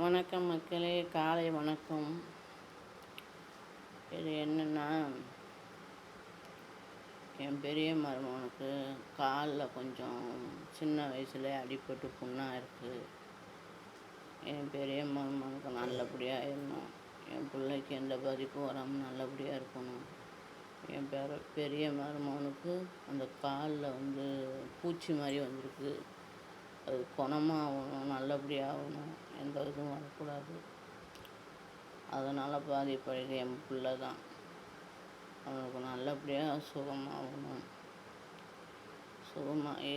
வணக்கம் மக்களே, காலை வணக்கம். இது என்னென்னா, என் பெரிய மருமகனுக்கு காலில் கொஞ்சம் சின்ன வயசுல அடிபட்டு புண்ணாக இருக்குது. என் பெரிய மருமகனுக்கு நல்லபடியாக இருக்கணும், என் பிள்ளைக்கு எந்த பாதிப்பும் வராமல் நல்லபடியாக இருக்கணும். என் பெரிய மருமகனுக்கு அந்த காலில் பூச்சி மாதிரி வந்திருக்கு. அது குணமாகணும், நல்லபடியாகணும், எந்த இதுவும் வரக்கூடாது. அதனால் பாதிப்படைது என் பிள்ளை தான். அவனுக்கு நல்லபடியாக சுகமாகணும், சுகமாகி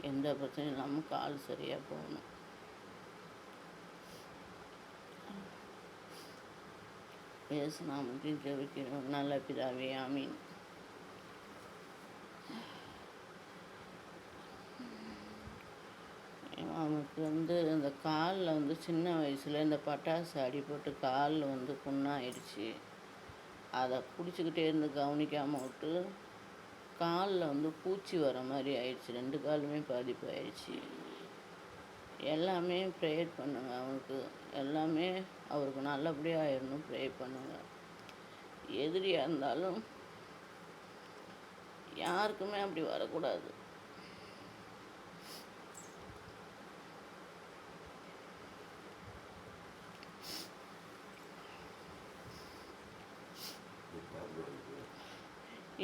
எந்த பிரச்சனையும் இல்லாமல் கால் சரியாக போகணும். நாமத்தையும் ஜெபிக்கிறோம். நல்ல பிதாவே, ஆமீன். அவனுக்கு இந்த காலில் சின்ன வயசில் இந்த பட்டாசு அடிபட்டு காலில் புண்ணாயிடுச்சு. அதை பிடிச்சிக்கிட்டே இருந்து கவனிக்காமல் விட்டு காலில் பூச்சி வர மாதிரி ஆயிடுச்சு. 2 காலுமே பாதிப்பு ஆயிடுச்சு. எல்லாமே ப்ரேயர் பண்ணுங்க. அவனுக்கு எல்லாமே அவருக்கு நல்லபடியாக ஆயிடணும், ப்ரேயர் பண்ணுங்க. எதிரியாக இருந்தாலும் யாருக்குமே அப்படி வரக்கூடாது.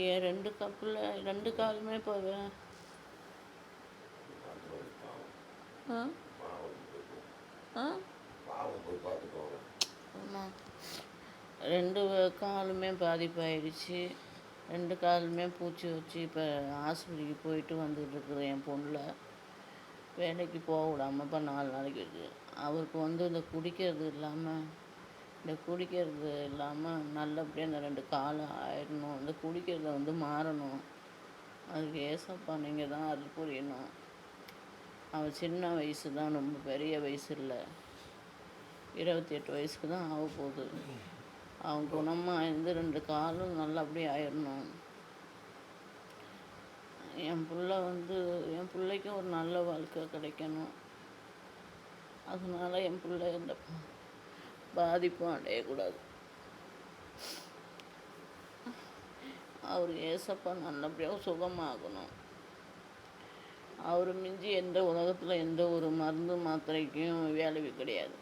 ஏன் 2 கப்பில் 2 காலுமே போவேன். ஆமாம், 2 காலுமே பாதிப்பாயிடுச்சு. 2 காலுமே பூச்சி வச்சு இப்போ ஆஸ்பத்திரிக்கு போயிட்டு வந்துக்கிட்டு இருக்குது. என் பொண்ணில் வேலைக்கு போக விடாமல் இப்போ 4 நாளைக்கு இருக்குது. அவருக்கு இந்த குடிக்கிறது இல்லாமல் நல்லபடியாக இந்த 2 காலம் ஆயிடணும். இந்த குடிக்கிறத மாறணும். அதுக்கு ஏசப்பா நீங்கள் தான் அது புரியணும். அவன் சின்ன வயசு தான், ரொம்ப பெரிய வயசு இல்லை. 28 வயசுக்கு தான் ஆக போகுது. அவன் குணமாக இருந்து 2 காலும் நல்லபடியாக ஆயிடணும். என் பிள்ளைக்கும் ஒரு நல்ல வாழ்க்கை கிடைக்கணும். அதனால் என் பிள்ளை எந்த பாதிப்பும் அடையக்கூடாது. அவர் ஏசப்பா நல்லபடியாக சுகமாகணும். அவர் மிஞ்சி எந்த உலகத்தில் எந்த ஒரு மருந்து மாத்திரைக்கும் வேலைக்கு கிடையாது.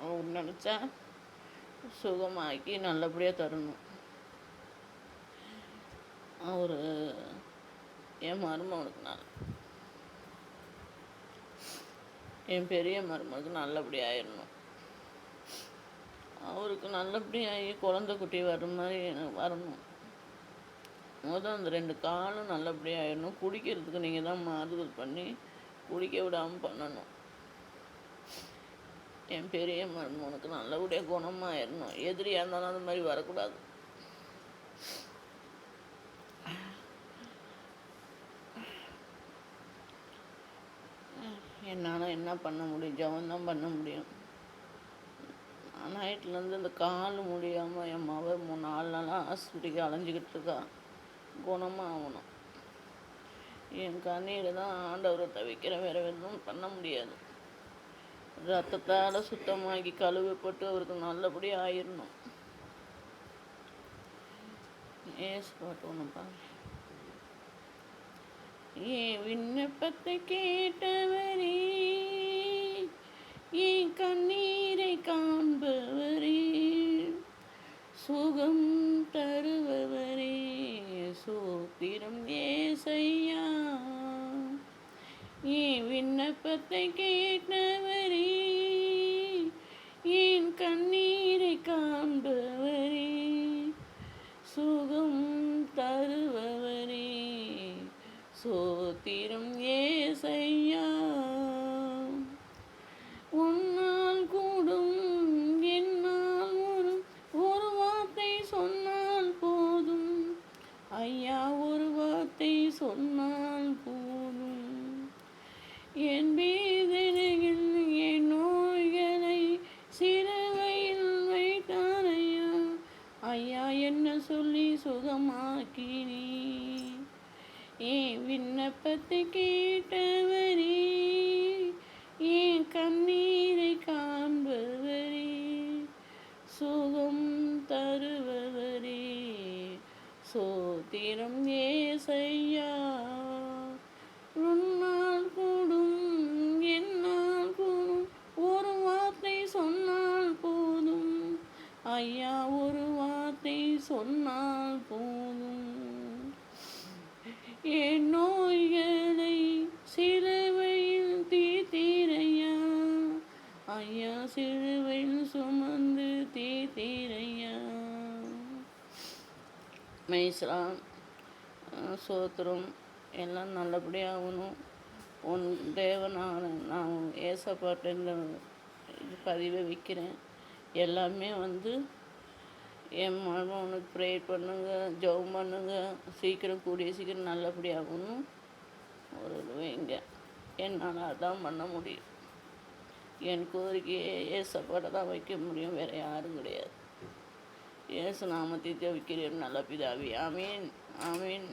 அவர் நினச்சா சுகமாக்கி நல்லபடியாக தரணும். அவர் என் மருமகனுக்கு என் பெரிய மருமகனுக்கு நல்லபடியாக ஆயிடணும். அவருக்கு நல்லபடியாகி குழந்தை குட்டி வர மாதிரி வரணும். அந்த 2 காலும் நல்லபடியாக ஆயிடணும். குடிக்கிறதுக்கு நீங்கள் தான் மாறுதல் பண்ணி குடிக்க விடாமல் பண்ணணும். என் பெரிய மருமகனுக்கு நல்லபடியாக குணமாயிடணும். எதிரியாக இருந்தாலும் அது மாதிரி வரக்கூடாது. என்னால் என்ன பண்ண முடியும்? ஜெபந்தான் பண்ண முடியும். நைட்லேருந்து இந்த கால் முடியாமல் என் மகள் 4 நாளாக ஆஸ்பத்திரிக்கு அலைஞ்சிக்கிட்டு இருக்கா. குணமாகணும். என் கண்ணீர் தான் ஆண்டவரை தவிக்கிற, வேறு எதுவும் பண்ண முடியாது. ரத்தத்தால் சுத்தமாகி கழுவப்பட்டு அவருக்கு நல்லபடியாக ஆயிடணும். ஏசு பாட்டு ஒன்றுப்பா. என் விண்ணப்பத்தை கேட்டவரே, என் கண்ணீரை காண்பவரே, சுகம் தருபவரே, சோத்திரம் ஏசையா. என் விண்ணப்பத்தை கேட்டவரே, என் கண்ணீரை காண்பவரே, சுகம் தருபவரே, சோத்திரம் ஏசையா. உன்னால் கூடும், என்னால் ஒரு வார்த்தை சொன்னால் போதும் ஐயா, ஒரு வார்த்தை சொன்னால் போதும். என் வேதனைகள், என் நோய்களை சிலுவையில் வைத்தார் ஐயா. ஐயா என்ன சொல்லி சுகமாக்கினீ. என் விண்ணப்பத்தை கேட்டவரே, என் கண்ணீரை காண்பவரே, சுகம் தருபவரே, சோத்திரம் ஏசையா. உன்னால் கூடும், என்னால் கூடும், ஒரு வார்த்தை சொன்னால் போதும் ஐயா, ஒரு வார்த்தை சொன்னால் போதும். என் நோய்களை சிலுவையில் தீர்த்தீரையா ஐயா, சிலுவையில் சுமந்து தீர்த்தீரையா. மைஸ்லாம் சோத்திரம் எல்லாம் நல்லபடியாகணும். உன் தேவனான நான் ஏசப்பாட்ட இந்த பதிவை வைக்கிறேன். எல்லாமே என் மகனுக்கு ப்ரே பண்ணுங்க, ஜெபம் பண்ணுங்க. சீக்கிரம் கூடிய சீக்கிரம் நல்லபடியாகணும் ஒரு வைங்க. என்னால் அதான் பண்ண முடியும். என் கோரிக்கையை ஏசப்பாட்ட தான் வைக்க முடியும், வேறு யாரும் கிடையாது. இயேசு நாமத்தை ஜெபிக்கிறேன் நல்ல பிதாவே. ஆமீன், ஆமீன்.